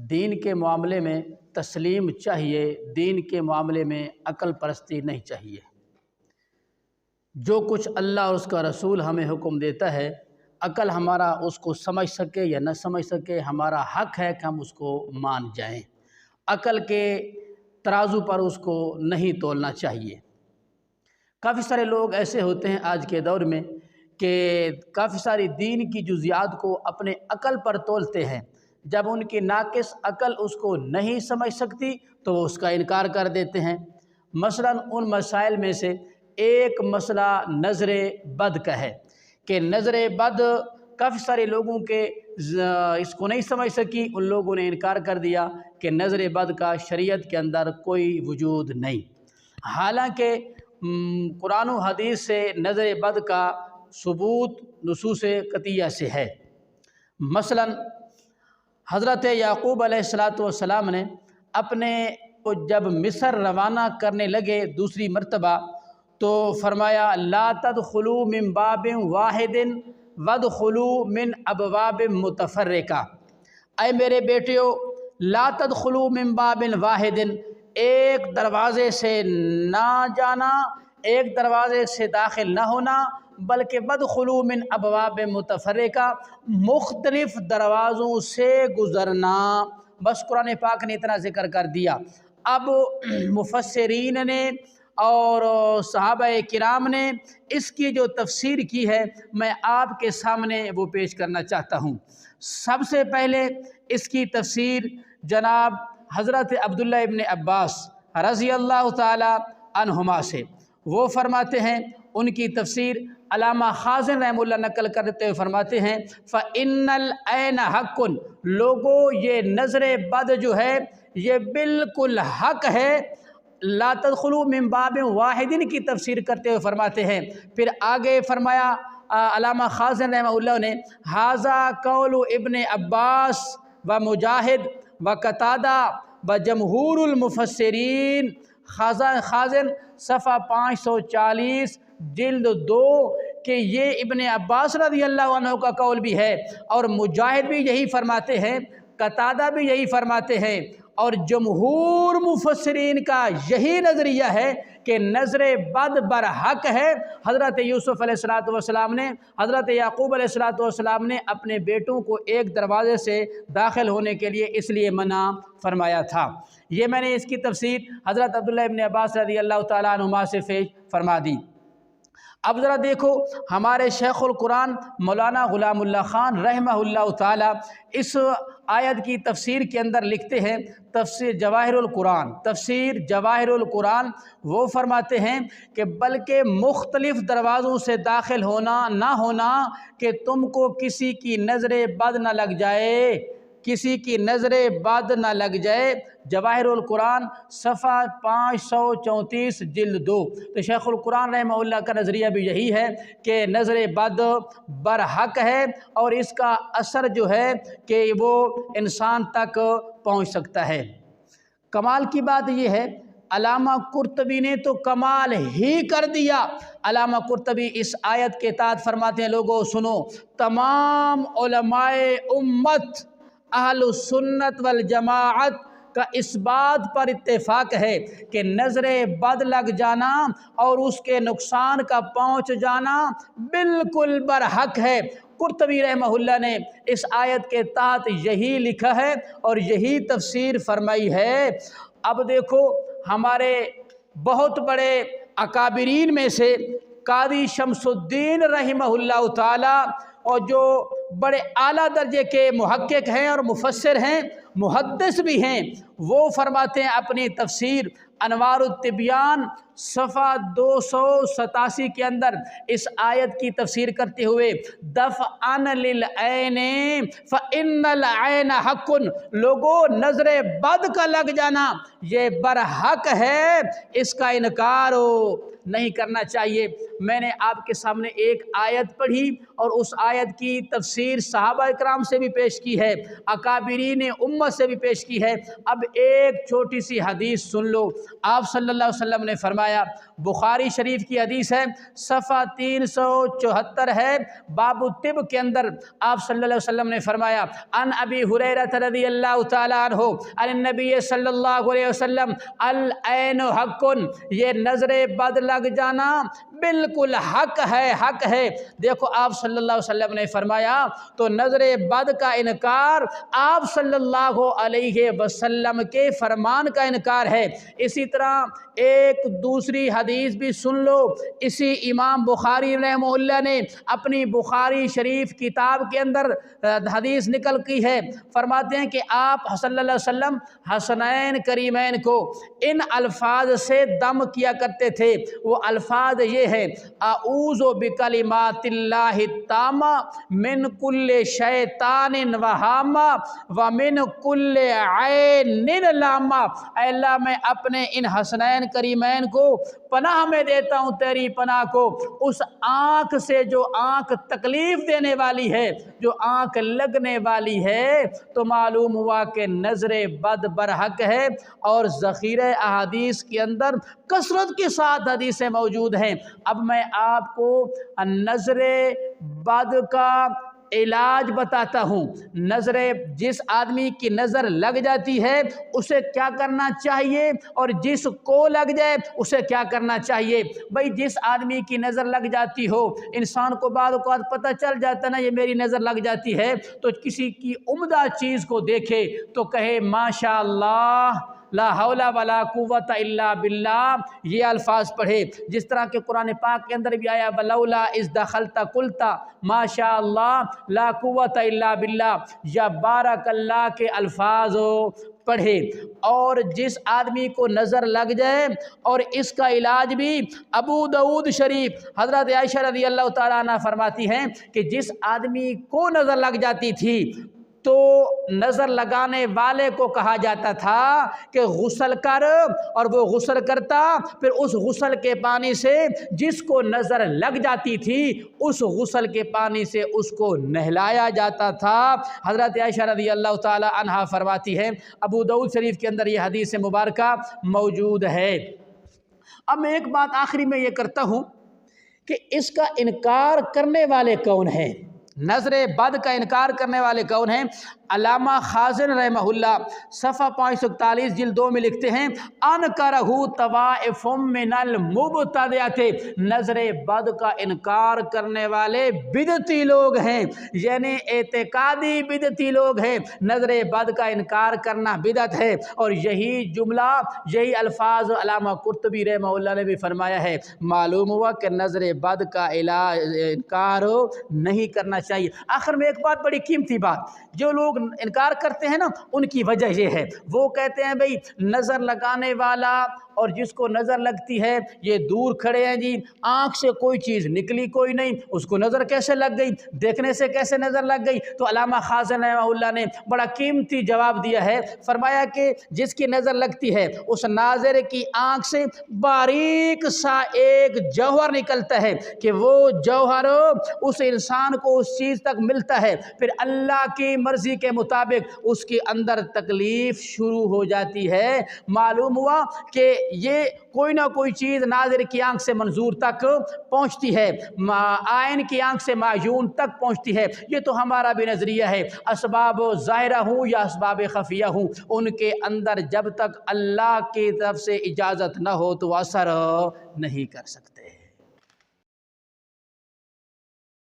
دین کے معاملے میں تسلیم چاہیے، دین کے معاملے میں عقل پرستی نہیں چاہیے۔ جو کچھ اللہ اور اس کا رسول ہمیں حکم دیتا ہے، عقل ہمارا اس کو سمجھ سکے یا نہ سمجھ سکے، ہمارا حق ہے کہ ہم اس کو مان جائیں۔ عقل کے ترازو پر اس کو نہیں تولنا چاہیے۔ کافی سارے لوگ ایسے ہوتے ہیں آج کے دور میں کہ کافی ساری دین کی جزیات کو اپنے عقل پر تولتے ہیں۔ جب ان کی ناقص عقل اس کو نہیں سمجھ سکتی تو وہ اس کا انکار کر دیتے ہیں۔ مثلا ان مسائل میں سے ایک مسئلہ نظر بد کا ہے کہ نظر بد کافی سارے لوگوں کے اس کو نہیں سمجھ سکی، ان لوگوں نے انکار کر دیا کہ نظر بد کا شریعت کے اندر کوئی وجود نہیں، حالانکہ قرآن و حدیث سے نظر بد کا ثبوت نصوص قطعیہ سے ہے۔ مثلا حضرت یعقوب علیہ السلام نے اپنے کو جب مصر روانہ کرنے لگے دوسری مرتبہ تو فرمایا لا تدخلوا من باب واحد وادخلوا من ابواب متفرقہ، اے میرے بیٹیو لا تدخلوا من باب واحد، ایک دروازے سے نہ جانا، ایک دروازے سے داخل نہ ہونا، بلکہ وادخلوا من ابواب متفرقہ، مختلف دروازوں سے گزرنا۔ بس قرآن پاک نے اتنا ذکر کر دیا۔ اب مفسرین نے اور صحابہ کرام نے اس کی جو تفسیر کی ہے میں آپ کے سامنے وہ پیش کرنا چاہتا ہوں۔ سب سے پہلے اس کی تفسیر جناب حضرت عبداللہ ابن عباس رضی اللہ تعالی عنہما سے، وہ فرماتے ہیں، ان کی تفسیر علامہ خازن رحمہ اللہ نقل کرتے ہوئے فرماتے ہیں فَإِنَّ الْعَيْنَ حَقٌ، لوگوں یہ نظر بد جو ہے یہ بالکل حق ہے۔ لا تدخلوا من باب واحد کی تفسیر کرتے ہوئے فرماتے ہیں، پھر آگے فرمایا علامہ خازن رحمہ اللہ نے ھذا قول ابن عباس و مجاہد و قتادہ و جمہور المفسرین، خازن صفحہ 540 جلد 2 کہ یہ ابن عباس رضی اللہ عنہ کا قول بھی ہے اور مجاہد بھی یہی فرماتے ہیں، قتادہ بھی یہی فرماتے ہیں، اور جمہور مفسرین کا یہی نظریہ ہے کہ نظر بد برحق ہے۔ حضرت یوسف علیہ السلام نے، حضرت یعقوب علیہ السلام نے اپنے بیٹوں کو ایک دروازے سے داخل ہونے کے لیے اس لیے منع فرمایا تھا۔ یہ میں نے اس کی تفسیر حضرت عبداللہ ابن عباس رضی اللہ تعالیٰ عنہما سے پیش فرما دی۔ اب ذرا دیکھو ہمارے شیخ القرآن مولانا غلام اللہ خان رحمہ اللہ تعالی اس آیت کی تفسیر کے اندر لکھتے ہیں، تفسیر جواہر القرآن، تفسیر جواہر القرآن، وہ فرماتے ہیں کہ بلکہ مختلف دروازوں سے داخل ہونا نہ ہونا کہ تم کو کسی کی نظر بد نہ لگ جائے، کسی کی نظر بد نہ لگ جائے۔ جواہر القرآن صفحہ 534 جلد 2۔ تو شیخ القرآن رحمہ اللہ کا نظریہ بھی یہی ہے کہ نظر بد برحق ہے اور اس کا اثر جو ہے کہ وہ انسان تک پہنچ سکتا ہے۔ کمال کی بات یہ ہے علامہ قرطبی نے تو کمال ہی کر دیا۔ علامہ قرطبی اس آیت کے تحت فرماتے ہیں لوگوں سنو، تمام علماء امت اہل سنت والجماعت کا اس بات پر اتفاق ہے کہ نظر بد لگ جانا اور اس کے نقصان کا پہنچ جانا بالکل برحق ہے۔ قرطبی رحمہ اللہ نے اس آیت کے تحت یہی لکھا ہے اور یہی تفسیر فرمائی ہے۔ اب دیکھو ہمارے بہت بڑے اکابرین میں سے قاضی شمس الدین رحمہ اللہ تعالی اور جو بڑے اعلیٰ درجے کے محقق ہیں اور مفسر ہیں، محدث بھی ہیں، وہ فرماتے ہیں اپنی تفسیر انوار الطبیان صفحہ 287 کے اندر اس آیت کی تفسیر کرتے ہوئے دفعاً للعین فإن العین حق، لوگوں نظر بد کا لگ جانا یہ برحق ہے، اس کا انکار نہیں کرنا چاہیے۔ میں نے آپ کے سامنے ایک آیت پڑھی اور اس آیت کی تفسیر صحابہ اکرام سے بھی پیش کی ہے، اکابرین امت سے بھی پیش کی ہے۔ اب ایک چھوٹی سی حدیث سن لو۔ آپ صلی اللہ علیہ وسلم نے فرمایا، بخاری شریف کی حدیث ہے، صفحہ 374 ہے، باب الطب کے اندر آپ صلی اللہ علیہ وسلم نے فرمایا، ان ابی ہریرہ رضی اللہ تعالی عنہ عن النبی صلی اللہ علیہ وسلم، العین حق، یہ نظر بد لگ جانا بالکل حق ہے، حق ہے۔ دیکھو آپ صلی اللہ علیہ وسلم نے فرمایا تو نظر بد کا انکار آپ صلی اللہ علیہ وسلم کے فرمان کا انکار ہے۔ اسی طرح ایک دوسری حدیث بھی سن لو، اسی امام بخاری رحمہ اللہ نے اپنی بخاری شریف کتاب کے اندر حدیث نکل کی ہے، فرماتے ہیں کہ آپ صلی اللہ علیہ وسلم حسنین کریمین کو ان الفاظ سے دم کیا کرتے تھے۔ وہ الفاظ یہ ہے، اعوذ بکلمات اللہ التامہ من کل شیطان وہامہ ومن کل عین لامہ۔ اے اللہ میں اپنے ان حسنین کریمین کو پناہ میں دیتا ہوں تیری پناہ کو اس آنکھ سے جو آنکھ تکلیف دینے والی ہے، جو آنکھ لگنے والی ہے۔ تو معلوم ہوا کہ نظر بد برحق ہے، اور ذخیرہ احادیث کے اندر کثرت کے ساتھ حدیثیں موجود ہیں۔ اب میں آپ کو نظر بد کا علاج بتاتا ہوں۔ نظر، جس آدمی کی نظر لگ جاتی ہے اسے کیا کرنا چاہیے، اور جس کو لگ جائے اسے کیا کرنا چاہیے۔ بھئی جس آدمی کی نظر لگ جاتی ہو، انسان کو بعد اوقات پتہ چل جاتا ہے نا یہ میری نظر لگ جاتی ہے، تو کسی کی عمدہ چیز کو دیکھے تو کہے ماشاء اللہ لا حول ولا قوت الا باللہ، یہ الفاظ پڑھے۔ جس طرح کہ قرآن پاک کے اندر بھی آیا ولولا اذ دخلت قلت ما شاء اللہ لا قوت الا باللہ، یا بارک اللہ کے الفاظ پڑھے۔ اور جس آدمی کو نظر لگ جائے، اور اس کا علاج بھی ابو داؤد شریف حضرت عائشہ رضی اللہ تعالیٰ عنہ فرماتی ہیں کہ جس آدمی کو نظر لگ جاتی تھی تو نظر لگانے والے کو کہا جاتا تھا کہ غسل کر، اور وہ غسل کرتا، پھر اس غسل کے پانی سے جس کو نظر لگ جاتی تھی اس غسل کے پانی سے اس کو نہلایا جاتا تھا۔ حضرت عائشہ رضی اللہ تعالی عنہا فرماتی ہیں، ابو داؤد شریف کے اندر یہ حدیث مبارکہ موجود ہے۔ اب میں ایک بات آخری میں یہ کرتا ہوں کہ اس کا انکار کرنے والے کون ہیں، نظر بد کا انکار کرنے والے کون ہیں۔ علامہ خازن رحمہ اللہ صفحہ 541 جلد 2 میں لکھتے ہیں، انکرہ طوائف من المبتدعۃ، نظر بد کا انکار کرنے والے بدعتی لوگ ہیں، یعنی اعتقادی بدعتی لوگ ہیں۔ نظر بد کا انکار کرنا بدعت ہے، اور یہی جملہ، یہی الفاظ علامہ قرطبی رحمہ اللہ نے بھی فرمایا ہے۔ معلوم ہوا کہ نظر بد کا انکار نہیں کرنا چاہیے۔ آخر میں ایک بات بڑی قیمتی بات، جو لوگ انکار کرتے ہیں نا ان کی وجہ یہ ہے، وہ کہتے ہیں بھئی نظر لگانے والا اور جس کو نظر لگتی ہے یہ دور کھڑے ہیں جی، آنکھ سے کوئی چیز نکلی کوئی نہیں، اس کو نظر کیسے لگ گئی، دیکھنے سے کیسے نظر لگ گئی۔ تو علامہ خازن رحمہ اللہ نے بڑا قیمتی جواب دیا ہے، فرمایا کہ جس کی نظر لگتی ہے اس ناظر کی آنکھ سے باریک سا ایک جوہر نکلتا ہے کہ وہ جوہر اس انسان کو اس چیز تک ملتا ہے، پھر اللہ کی مرضی کے مطابق اس کے اندر تکلیف شروع ہو جاتی ہے۔ معلوم ہوا کہ یہ کوئی نہ کوئی چیز ناظر کی آنکھ سے منظور تک پہنچتی ہے، عین کی آنکھ سے معیون تک پہنچتی ہے۔ یہ تو ہمارا بھی نظریہ ہے، اسباب ظاہرہ ہوں یا اسباب خفیہ ہوں، ان کے اندر جب تک اللہ کی طرف سے اجازت نہ ہو تو اثر نہیں کر سکتے۔